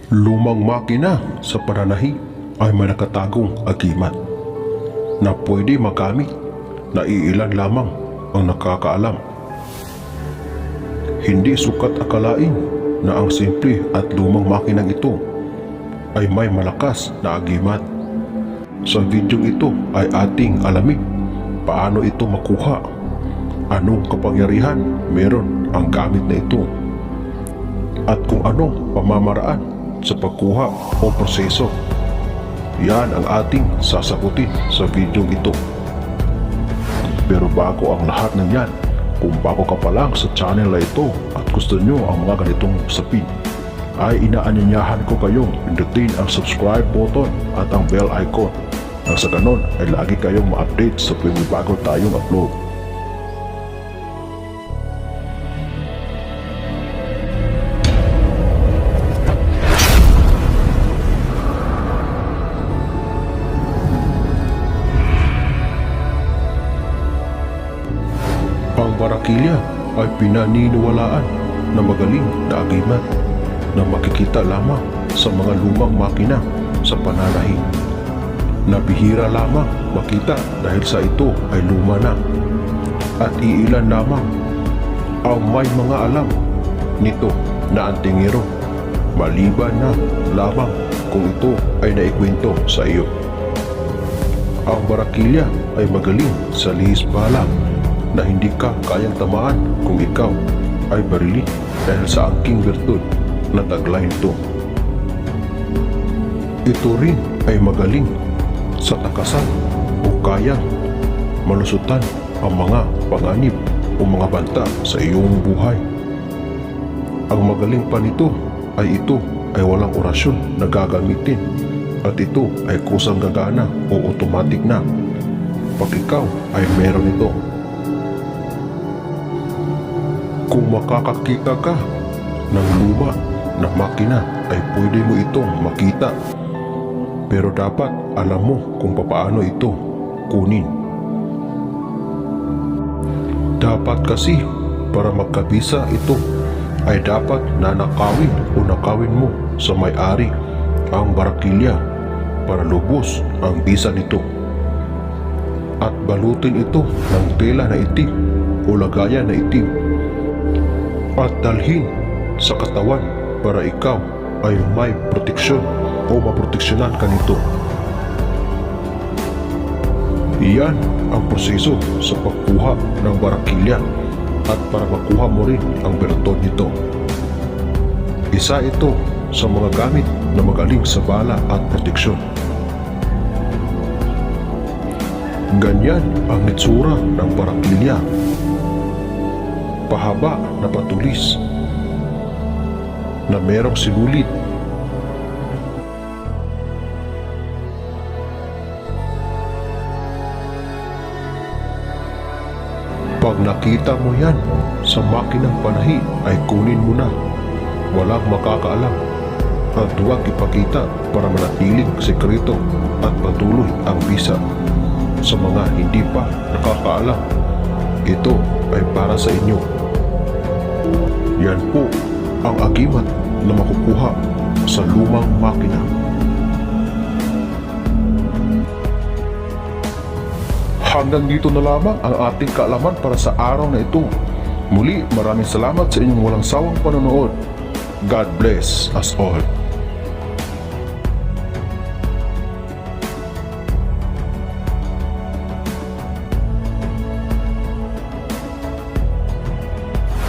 Lumang makina sa pananahi ay may nakatagong agimat na pwede magamit na iilan lamang ang nakakaalam. Hindi sukat akalain na ang simple at lumang makinang ito ay may malakas na agimat. Sa video ito ay ating alamin paano ito makuha, anong kapangyarihan meron ang gamit na ito, at kung anong pamamaraan sa pagkuha o proseso. Yan ang ating sasagutin sa video ito. Pero bago ang lahat ng yan, kung bago ka pa lang sa channel na ito at gusto nyo ang mga ganitong usapin, ay inaanyayahan ko kayong pindutin ang subscribe button at ang bell icon nang sa ganon ay lagi kayong ma-update sa tuwing may bago tayong upload. Ang barakilya ay pinaniniwalaan na magaling na agimat na makikita lamang sa mga lumang makina sa pananahi, na bihira lamang makita dahil sa ito ay luma na, at iilan lamang ang may mga alam nito na antingero, maliban na lamang kung ito ay naikwento sa iyo. Ang barakilya ay magaling sa lihis bala na hindi ka kayang tamaan kung ikaw ay barili dahil sa angking bertud na taglay nito. Ito rin ay magaling sa takasan o kayang malusutan ang mga panganib o mga banta sa iyong buhay. Ang magaling pa nito ay ito ay walang orasyon na gagamitin, at ito ay kusang gagana o automatic na pag ikaw ay meron ito. Kung makakakita ka ng luma na makina ay pwede mo itong makita, pero dapat alam mo kung paano ito kunin. Dapat kasi para magkabisa ito ay dapat nanakawin o nakawin mo sa may-ari ang barakilya para lubos ang bisa nito, at balutin ito ng tela na itim o lagayan na itim at dalhin sa katawan para ikaw ay may proteksyon o maproteksyonan ka nito. Iyan ang proseso sa pagkuha ng barakilya at para makuha mo rin ang bertod nito. Isa ito sa mga gamit na magaling sa bala at proteksyon. Ganyan ang itsura ng barakilya. Pahaba na patulis na merong sinulit. Pag nakita mo yan sa makinang panahi ay kunin mo na. Walang makakaalam at huwag ipakita para manatiling sekreto at patuloy ang bisa sa mga hindi pa nakakaalam. Ito ay para sa inyo. Yan po ang agimat na makukuha sa lumang makina. Hanggang dito na lamang ang ating kaalaman para sa araw na ito. Muli, maraming salamat sa inyong walang sawang panonood. God bless us all.